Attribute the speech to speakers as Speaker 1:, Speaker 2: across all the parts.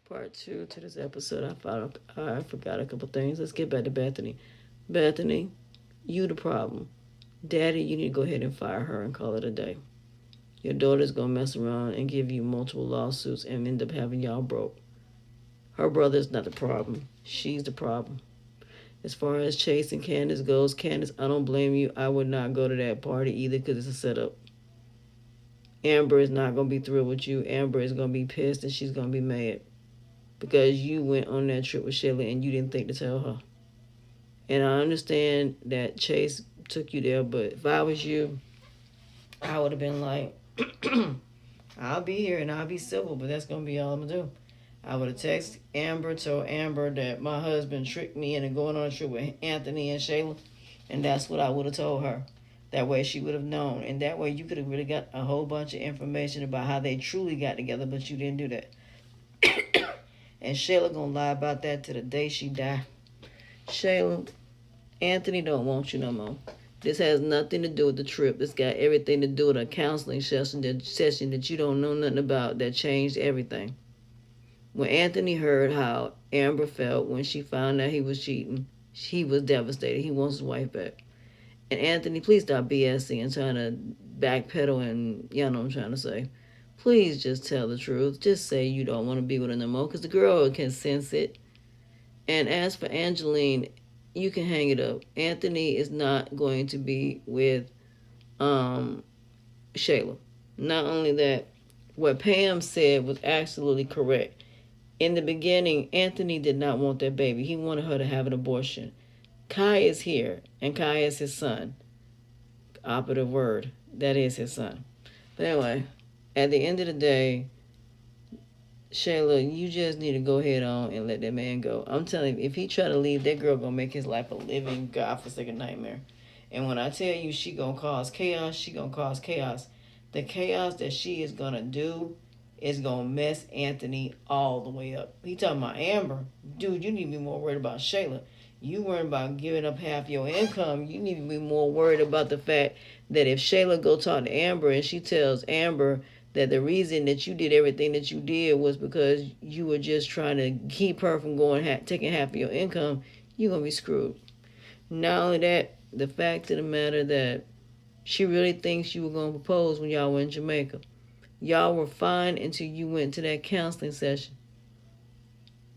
Speaker 1: Part two to this episode. I forgot a couple things. Let's get back to Bethany. Bethany, you the problem. Daddy, you need to go ahead and fire her and call it a day. Your daughter's gonna mess around and give you multiple lawsuits and end up having y'all broke. Her brother's not the problem. She's the problem. As far as Chase and Candace goes, Candace, I don't blame you. I would not go to that party either because it's a setup. Amber is not gonna be thrilled with you. Amber is gonna be pissed and she's gonna be mad because you went on that trip with Shelly and you didn't think to tell her. And I understand that Chase took you there, but if I was you, I would have been like, I'll be here and I'll be civil, but that's gonna be all I'm gonna do. I would have texted Amber, told Amber that my husband tricked me into going on a trip with Anthony and Shayla, and that's what I would have told her. That way she would have known, and that way you could have really got a whole bunch of information about how they truly got together, but you didn't do that. And Shayla gonna lie about that to the day she die. Shayla, Anthony don't want you no more. This has nothing to do with the trip. This got everything to do with a counseling session that you don't know nothing about that changed everything. When Anthony heard how Amber felt when she found out he was cheating, he was devastated. He wants his wife back. And Anthony, please stop BSing and trying to backpedal and, you know what I'm trying to say. Please just tell the truth. Just say you don't want to be with her no more because the girl can sense it. And as for Angeline, you can hang it up. Anthony is not going to be with Shayla. Not only that, what Pam said was absolutely correct. In the beginning, Anthony did not want that baby. He wanted her to have an abortion. Kai is here, and Kai is his son. Operative word. That is his son. But anyway, at the end of the day, Shayla, you just need to go ahead on and let that man go. I'm telling you, if he try to leave, that girl gonna make his life a living godforsaken nightmare. And when I tell you she gonna cause chaos, she gonna cause chaos. The chaos that she is gonna do is gonna mess Anthony all the way up. He talking about Amber. Dude, you need to be more worried about Shayla. You worried about giving up half your income. You need to be more worried about the fact that if Shayla go talk to Amber and she tells Amber that the reason that you did everything that you did was because you were just trying to keep her from taking half of your income, you're going to be screwed. Not only that, the fact of the matter that she really thinks you were going to propose when y'all were in Jamaica. Y'all were fine until you went to that counseling session.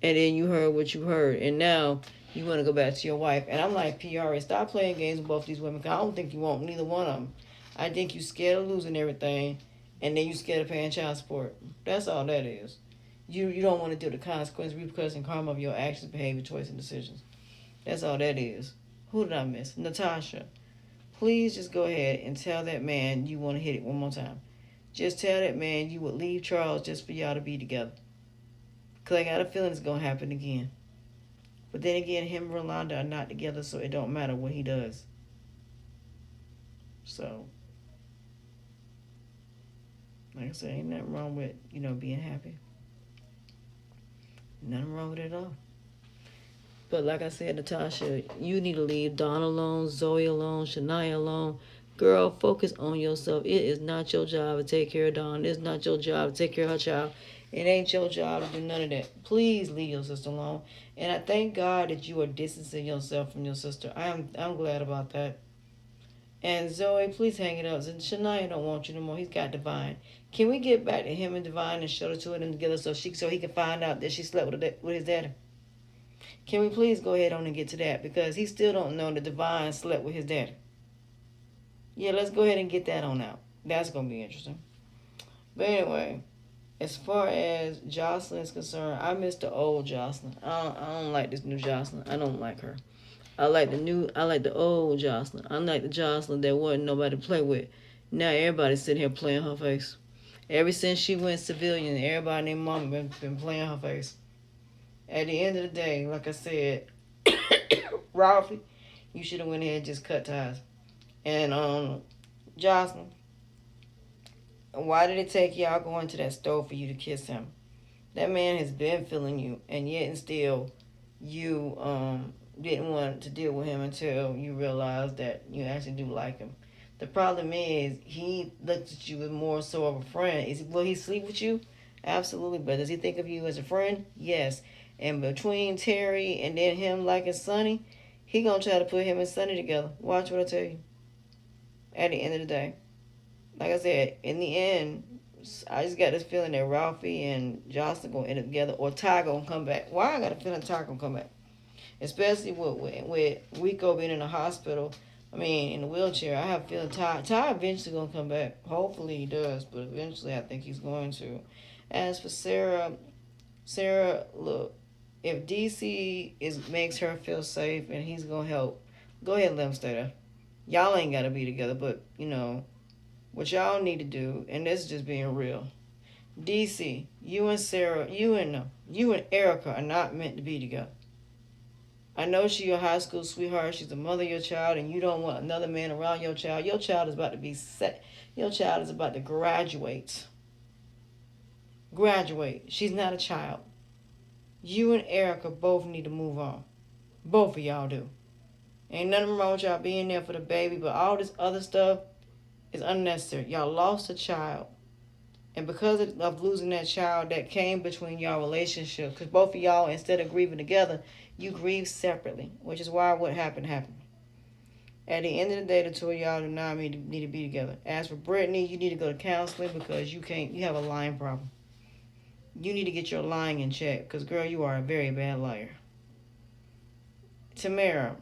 Speaker 1: And then you heard what you heard. And now you want to go back to your wife. And I'm like, PRA, stop playing games with both these women. Because I don't think you want neither one of them. I think you scared of losing everything. And then you scared of paying child support. That's all that is. You don't want to deal with the consequences, repercussions, and karma of your actions, behavior, choice, and decisions. That's all that is. Who did I miss? Natasha. Please just go ahead and tell that man you want to hit it one more time. Just tell that man you would leave Charles just for y'all to be together. Because I got a feeling it's going to happen again. But then again, him and Rolanda are not together, so it don't matter what he does. So, like I said, ain't nothing wrong with, being happy. Nothing wrong with it at all. But like I said, Natasha, you need to leave Dawn alone, Zoe alone, Shania alone. Girl, focus on yourself. It is not your job to take care of Dawn. It's not your job to take care of her child. It ain't your job to do none of that. Please leave your sister alone. And I thank God that you are distancing yourself from your sister. I'm glad about that. And Zoe, please hang it up. Shania don't want you no more. He's got Divine. Can we get back to him and Divine and show the two of them together so he can find out that she slept with his daddy? Can we please go ahead on and get to that? Because he still don't know that Divine slept with his daddy. Yeah, let's go ahead and get that on out. That's going to be interesting. But anyway, as far as Jocelyn is concerned, I miss the old Jocelyn. I don't like this new Jocelyn. I don't like her. I like the old Jocelyn. I like the Jocelyn that wasn't nobody to play with. Now everybody's sitting here playing her face. Ever since she went civilian, everybody and their mama been playing her face. At the end of the day, like I said, Ralphie, you should have went ahead and just cut ties. And Jocelyn, why did it take y'all going to that store for you to kiss him? That man has been feeling you, and yet and still you didn't want to deal with him until you realized that you actually do like him. The problem is he looked at you as more so of a friend. Will he sleep with you? Absolutely. But does he think of you as a friend? Yes. And between Terry and then him liking Sonny, he gonna try to put him and Sonny together. Watch what I tell you. At the end of the day, like I said, in the end, I just got this feeling that Ralphie and Jocelyn gonna end up together, or Ty gonna come back. Why I got a feeling Ty gonna come back, especially with Rico being in the hospital. I mean, in the wheelchair. I have a feeling Ty eventually gonna come back. Hopefully he does, but eventually I think he's going to. As for Sarah, look, if DC makes her feel safe and he's gonna help, go ahead and let him stay there. Y'all ain't gotta be together, but what y'all need to do, and this is just being real. DC, you and Sarah, you and Erica are not meant to be together. I know she's your high school sweetheart. She's the mother of your child, and you don't want another man around your child. Your child is about to be set. Your child is about to graduate. Graduate. She's not a child. You and Erica both need to move on. Both of y'all do. Ain't nothing wrong with y'all being there for the baby, but all this other stuff is unnecessary. Y'all lost a child. And because of losing that child, that came between y'all relationship. Because both of y'all, instead of grieving together, you grieve separately. Which is why what happened happened. At the end of the day, the two of y'all do not need to be together. As for Brittany, you need to go to counseling because you have a lying problem. You need to get your lying in check. Because, girl, you are a very bad liar. Tamara,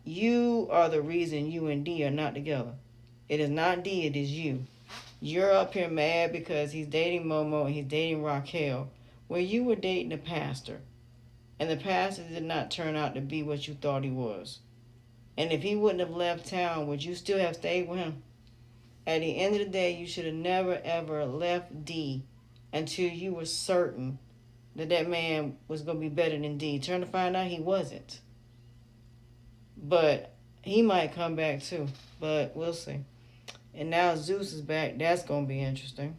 Speaker 1: you are the reason you and D are not together. It is not D, it is you. You're up here mad because he's dating Momo and he's dating Raquel, where you were dating the pastor. And the pastor did not turn out to be what you thought he was. And if he wouldn't have left town, would you still have stayed with him? At the end of the day, you should have never, ever left D until you were certain that man was going to be better than D. Turn to find out he wasn't. But he might come back too. But we'll see. And now Zeus is back. That's going to be interesting.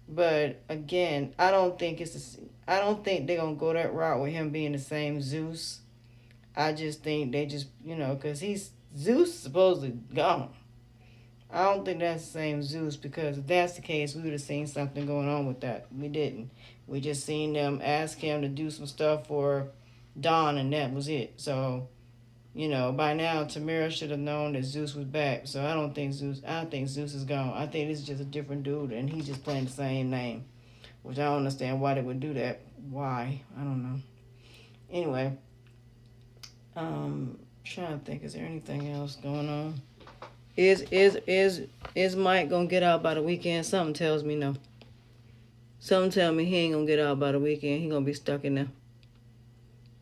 Speaker 1: But again, I don't think they're going to go that route with him being the same Zeus. I just think they just, because Zeus is supposedly gone. I don't think that's the same Zeus, because if that's the case, we would have seen something going on with that. We didn't. We just seen them ask him to do some stuff for Dawn, and that was it. So, by now, Tamara should have known that Zeus was back. So I think Zeus is gone. I think this is just a different dude, and he's just playing the same name, which I don't understand why they would do that. Why? I don't know. Anyway, trying to think, is there anything else going on? Is Mike gonna get out by the weekend? Something tells me no. Something tells me he ain't gonna get out by the weekend. He gonna be stuck in there,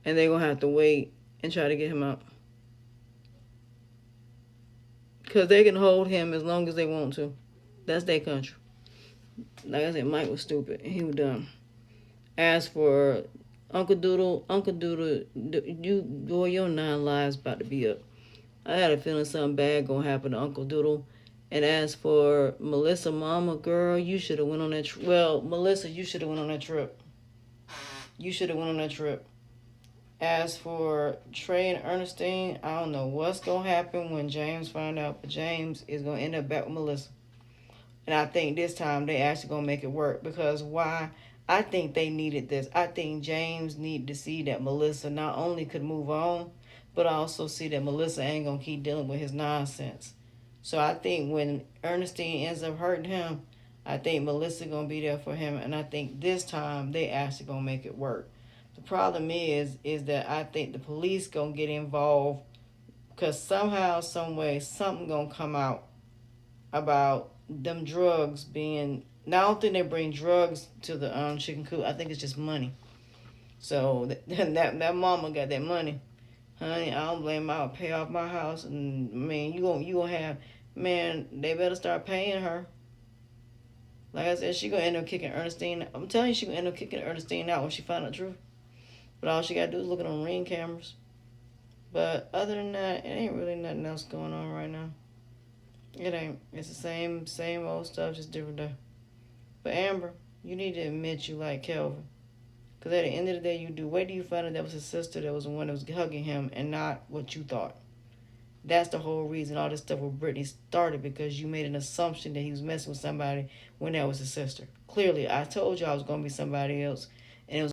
Speaker 1: and they gonna have to wait and try to get him out. Because they can hold him as long as they want to. That's their country. Like I said, Mike was stupid, and he was dumb. As for Uncle Doodle, your 9 lives about to be up. I had a feeling something bad gonna happen to Uncle Doodle. And as for Melissa, mama, girl, you should have went on that trip. Well, Melissa, you should have went on that trip. You should have went on that trip. As for Trey and Ernestine, I don't know what's going to happen when James find out, but James is going to end up back with Melissa. And I think this time they actually going to make it work, because why? I think they needed this. I think James needed to see that Melissa not only could move on, but also see that Melissa ain't going to keep dealing with his nonsense. So I think when Ernestine ends up hurting him, I think Melissa going to be there for him. And I think this time they actually going to make it work. The problem is that I think the police gonna get involved, because somehow, some way, something gonna come out about them drugs being. Now, I don't think they bring drugs to the chicken coop. I think it's just money. So that mama got that money, honey. I don't blame her. I'll pay off my house, and man, you gonna have, man. They better start paying her. Like I said, she gonna end up kicking Ernestine. I'm telling you, she gonna end up kicking Ernestine out when she find out the truth. But all she got to do is look at them Ring cameras. But other than that, it ain't really nothing else going on right now. It ain't. It's the same old stuff, just different day. But Amber, you need to admit you like Kelvin. Because at the end of the day, you do. Wait till you find out that was his sister that was the one that was hugging him and not what you thought. That's the whole reason all this stuff with Brittany started, because you made an assumption that he was messing with somebody when that was his sister. Clearly, I told you I was going to be somebody else, and it was